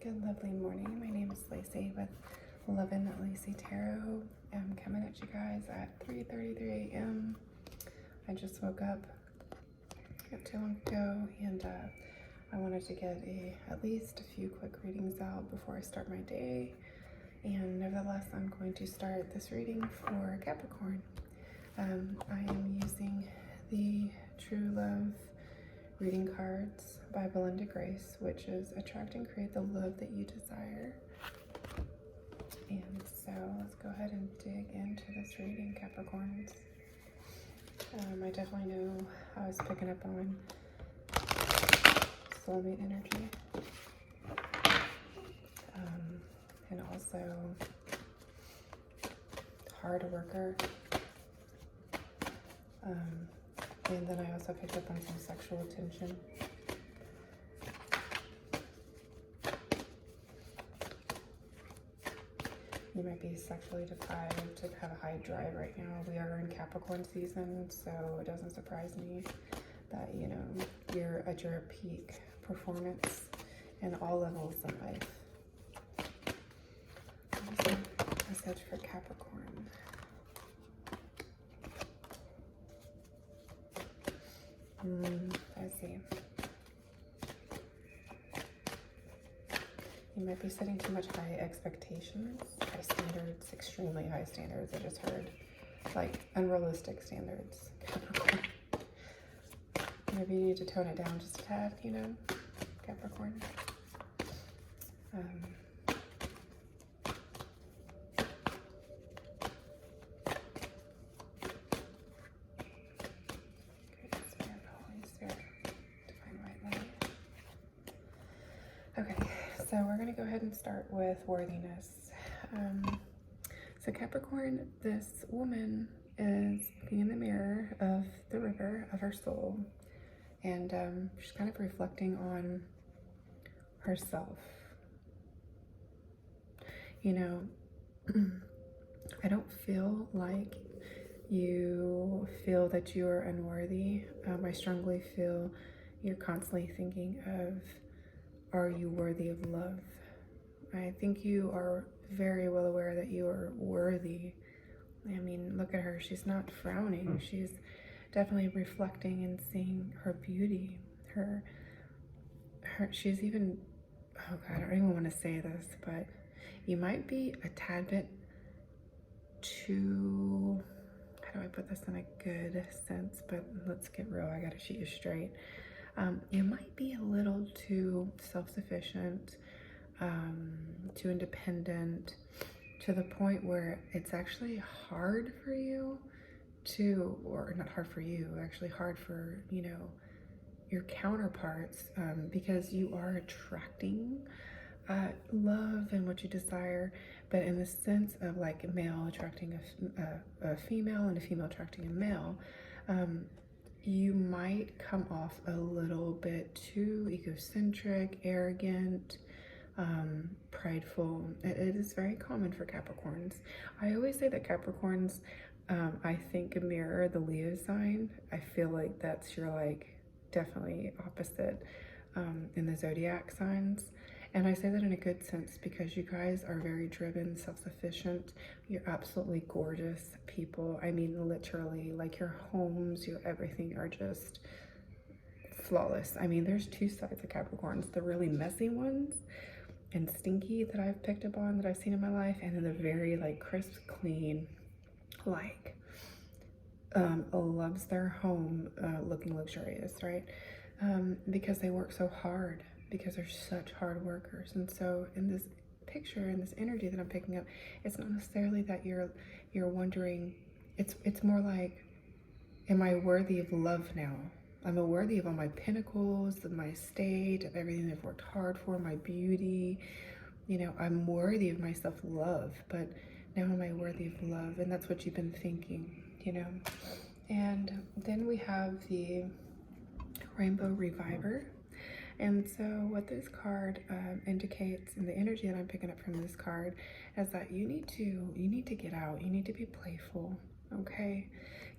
Good lovely morning. My name is Lacey with Love and Lacey Tarot. I'm coming at you guys at 3:33 a.m. I just woke up not too long ago, and I wanted to get at least a few quick readings out before I start my day. And nevertheless, I'm going to start this reading for Capricorn. I am using the True Love reading cards by Belinda Grace, which is attract and create the love that you desire. And so let's go ahead and dig into this reading, Capricorns. I definitely know I was picking up on soulmate energy, and also hard worker. And then I also picked up on some sexual attention. You might be sexually deprived, to have a high drive right now. We are in Capricorn season, so it doesn't surprise me that, you know, you're at your peak performance in all levels in life. So, message for Capricorn. Let's see. You might be setting too much high expectations, high standards, extremely high standards. I just heard, like, unrealistic standards, Capricorn. Maybe you need to tone it down just a tad, you know, Capricorn. Okay, so we're going to go ahead and start with Worthiness. So Capricorn, this woman is looking in the mirror of the river of her soul, and she's kind of reflecting on herself. You know, I don't feel like you feel that you are unworthy. I strongly feel you're constantly thinking of, are you worthy of love? I think you are very well aware that you are worthy. I mean, look at her. She's not frowning. She's definitely reflecting and seeing her beauty. She's even, oh God, I don't even want to say this, but you might be a tad bit too, how do I put this in a good sense? But let's get real. I got to shoot you straight. You might be a little too self-sufficient, too independent, to the point where it's actually hard for you to, or not hard for you, actually hard for, you know, your counterparts, because you are attracting love and what you desire, but in the sense of like a male attracting a female and a female attracting a male, you might come off a little bit too egocentric, arrogant, prideful. It is very common for Capricorns. I always say that Capricorns, I think, mirror the Leo sign. I feel like that's your, like, definitely opposite in the zodiac signs. And I say that in a good sense because you guys are very driven, self-sufficient. You're absolutely gorgeous people. I mean, literally, like your homes, your everything are just flawless. I mean, there's two sides of Capricorns, the really messy ones and stinky that I've picked up on, that I've seen in my life, and then the very like crisp, clean, like loves their home looking luxurious, right? Because they work so hard, because they're such hard workers. And so in this picture, in this energy that I'm picking up, it's not necessarily that you're wondering, it's more like, am I worthy of love now? Am I worthy of all my pinnacles, of my estate, of everything I've worked hard for, my beauty? You know, I'm worthy of my self-love, but now am I worthy of love? And that's what you've been thinking, you know? And then we have the Rainbow Reviver. And so what this card indicates, and the energy that I'm picking up from this card, is that you need to get out. You need to be playful, okay?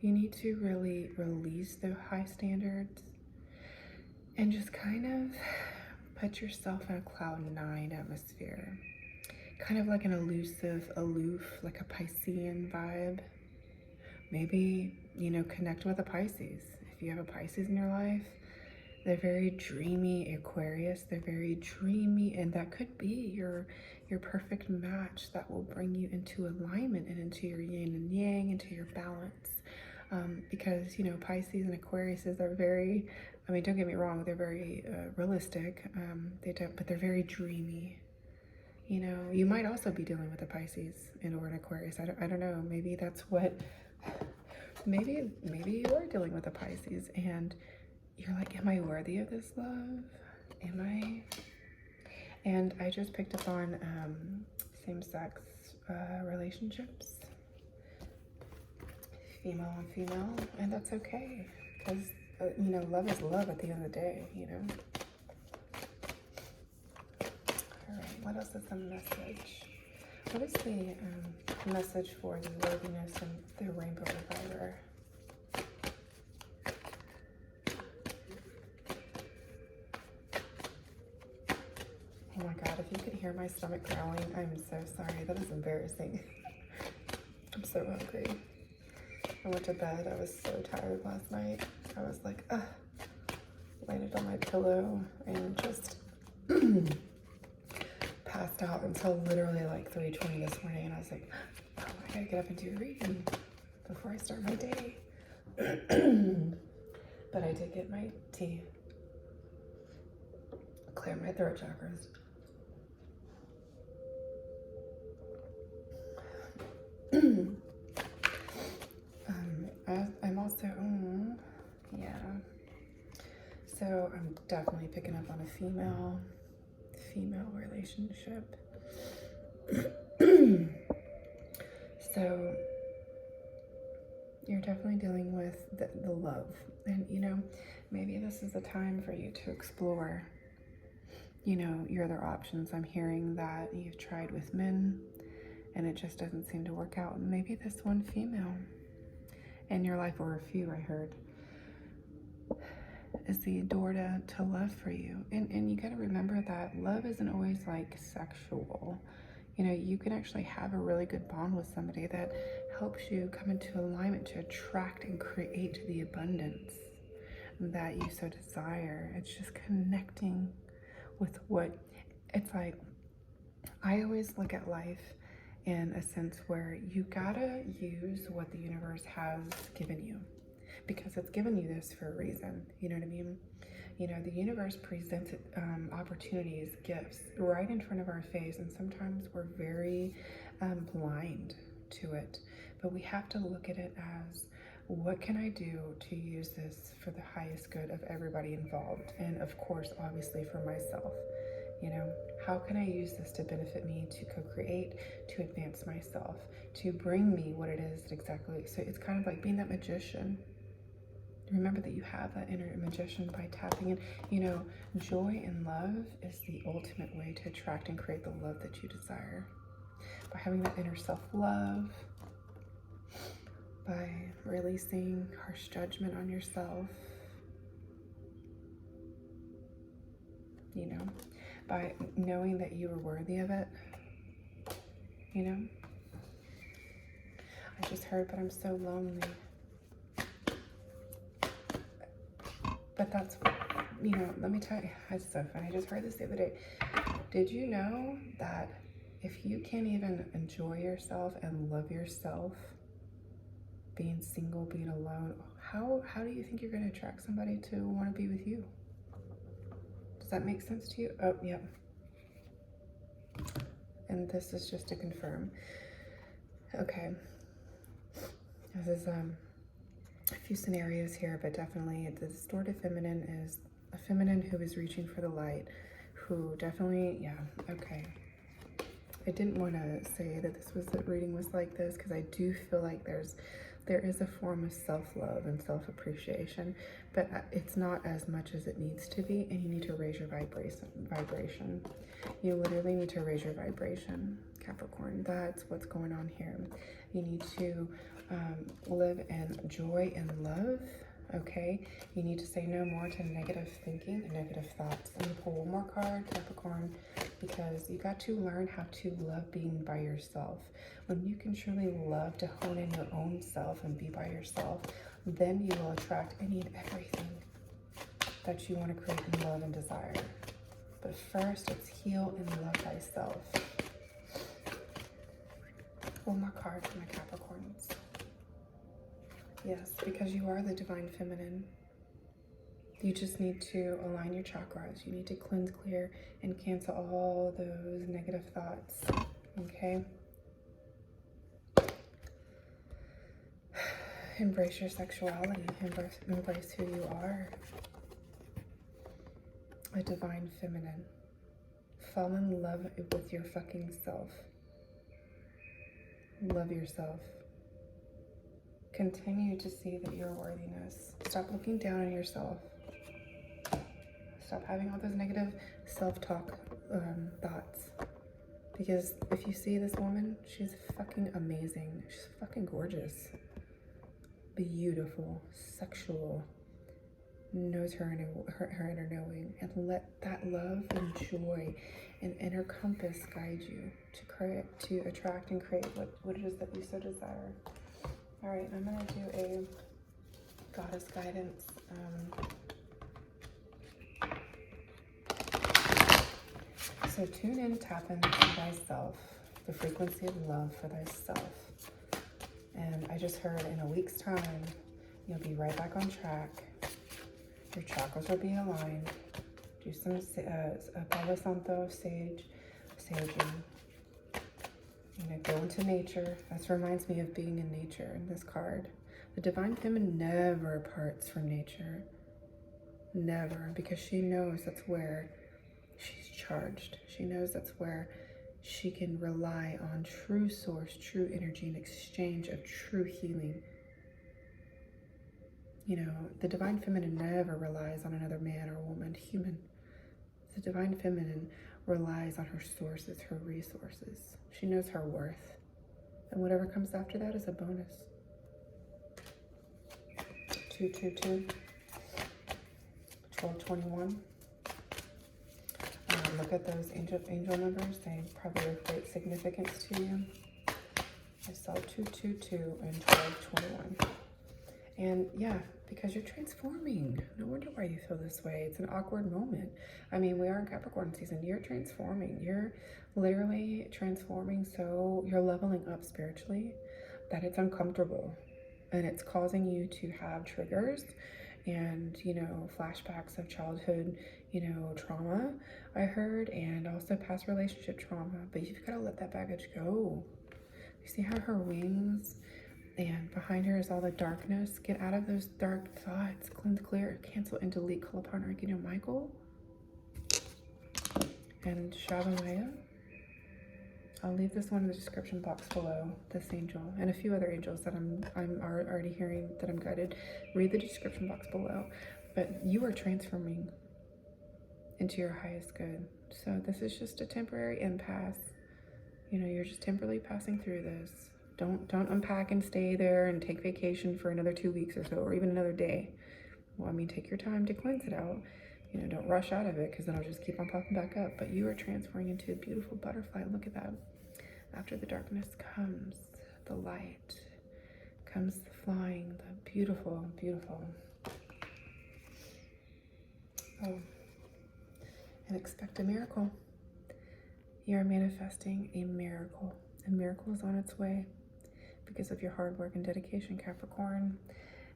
You need to really release the high standards and just kind of put yourself in a cloud 9 atmosphere. Kind of like an elusive, aloof, like a Piscean vibe. Maybe, you know, connect with a Pisces. If you have a Pisces in your life, they're very dreamy. Aquarius, they're very dreamy, and that could be your perfect match that will bring you into alignment and into your yin and yang, into your balance. Because, you know, Pisces and Aquariuses are very, I mean, don't get me wrong, they're very realistic. But they're very dreamy. You know, you might also be dealing with a Pisces or an Aquarius. I don't know. Maybe that's what, maybe you are dealing with a Pisces and you're like, am I worthy of this love? Am I? And I just picked up on same-sex relationships, female on female, and that's okay, because you know, love is love at the end of the day, you know. All right, what else is the message? What is the message for the Worthiness and the Rainbow Reviver? Oh my God, if you could hear my stomach growling, I'm so sorry. That is embarrassing. I'm so hungry. I went to bed. I was so tired last night. I was like, landed on my pillow and just passed out until literally like 3:20 this morning. And I was like, oh, I gotta get up and do a reading before I start my day. But I did get my tea. Clear my throat chakras. I'm also, yeah. So I'm definitely picking up on a female relationship. So you're definitely dealing with the love. And, you know, maybe this is a time for you to explore, you know, your other options. I'm hearing that you've tried with men and it just doesn't seem to work out. Maybe this one female in your life, or a few, I heard, is the door to love for you. And you got to remember that love isn't always like sexual. You know, you can actually have a really good bond with somebody that helps you come into alignment to attract and create the abundance that you so desire. It's just connecting with what it's like. I always look at life in a sense where you gotta use what the universe has given you, because it's given you this for a reason. You know what I mean? You know, the universe presents opportunities, gifts right in front of our face, and sometimes we're very blind to it. But we have to look at it as, what can I do to use this for the highest good of everybody involved? And of course, obviously for myself. You know, how can I use this to benefit me, to co-create, to advance myself, to bring me what it is exactly? So it's kind of like being that magician. Remember that you have that inner magician by tapping in. You know, joy and love is the ultimate way to attract and create the love that you desire. By having that inner self-love, by releasing harsh judgment on yourself, you know, by knowing that you are worthy of it, you know. I just heard, but I'm so lonely. But that's, you know, let me tell you, it's so funny. I just heard this the other day. Did you know that if you can't even enjoy yourself and love yourself, being single, being alone, how do you think you're going to attract somebody to want to be with you? Does that make sense to you? Oh, yeah. And this is just to confirm. Okay. This is a few scenarios here, but definitely the distorted feminine is a feminine who is reaching for the light, who definitely, yeah, okay. I didn't want to say that the reading was like this, because I do feel like there is a form of self-love and self-appreciation, but it's not as much as it needs to be, and you need to raise your vibration. You literally need to raise your vibration, Capricorn. That's what's going on here. You need to live in joy and love, okay? You need to say no more to negative thinking and negative thoughts. Let me pull one more card, Capricorn, because you got to learn how to love being by yourself. When you can truly love to hone in your own self and be by yourself, then you will attract any and everything that you want to create in love and desire. But first, it's heal and love thyself. One more card for my Capricorns. Yes, because you are the divine feminine. You just need to align your chakras. You need to cleanse, clear, and cancel all those negative thoughts. Okay? Embrace your sexuality. Embrace who you are. A divine feminine. Fall in love with your fucking self. Love yourself. Continue to see that you're worthiness. Stop looking down on yourself. Stop having all those negative self-talk thoughts. Because if you see this woman, she's fucking amazing. She's fucking gorgeous. Beautiful. Sexual. Knows her inner knowing. And let that love and joy and inner compass guide you to attract and create what it is that you so desire. All right, I'm gonna do a goddess guidance. So tune in, tap into thyself, the frequency of love for thyself. And I just heard in a week's time, you'll be right back on track. Your chakras will be aligned. Do some Palo Santo saging. Go into nature. That reminds me of being in nature in this card. The divine feminine never parts from nature. Never, because she knows that's where she's charged. She knows that's where she can rely on true source, true energy, in exchange of true healing. The divine feminine never relies on another man or woman, human. The divine feminine relies on her sources, her resources. She knows her worth. And whatever comes after that is a bonus. 222, 1221. Look at those angel numbers. They probably have great significance to you. I saw 222 and 1221. And yeah, because you're transforming. No wonder why you feel this way. It's an awkward moment. I mean, we are in Capricorn season. You're transforming. You're literally transforming, so you're leveling up spiritually that it's uncomfortable. And it's causing you to have triggers and, flashbacks of childhood, trauma, I heard, and also past relationship trauma. But you've got to let that baggage go. You see how her wings and behind her is all the darkness? Get out of those dark thoughts. Cleanse, clear, cancel, and delete. Call upon Archangel Michael and Jabamiah. I'll leave this one in the description box below, this angel, and a few other angels that I'm already hearing that I'm guided. Read the description box below. But you are transforming into your highest good. So this is just a temporary impasse. You're just temporarily passing through this. Don't unpack and stay there and take vacation for another 2 weeks or so, or even another day. Well, take your time to cleanse it out. Don't rush out of it, because then it'll just keep on popping back up. But you are transferring into a beautiful butterfly. Look at that. After the darkness comes the light, comes the flying, the beautiful, beautiful. Oh, and expect a miracle. You are manifesting a miracle. A miracle is on its way because of your hard work and dedication, Capricorn.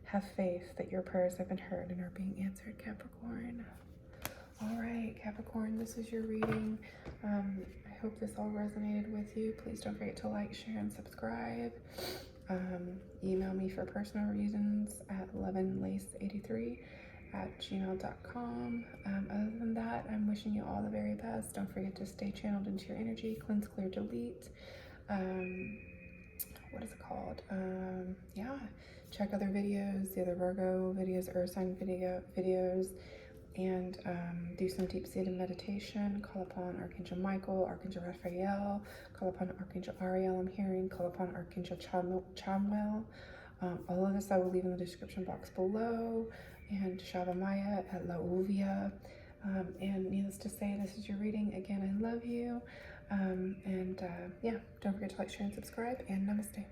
Have faith that your prayers have been heard and are being answered, Capricorn. All right, Capricorn, this is your reading. I hope this all resonated with you. Please don't forget to like, share, and subscribe. Email me for personal reasons at levinlace83@gmail.com. Other than that, I'm wishing you all the very best. Don't forget to stay channeled into your energy. Cleanse, clear, delete. What is it called? Yeah, check other videos, the other Virgo videos, Earth sign videos, and do some deep-seated meditation. Call upon Archangel Michael, Archangel Raphael, call upon Archangel Ariel, I'm hearing, call upon Archangel Chamuel, All of this I will leave in the description box below. And Jabamiah at Lauviah. And needless to say, this is your reading. Again, I love you. Yeah, don't forget to like, share, and subscribe. And namaste.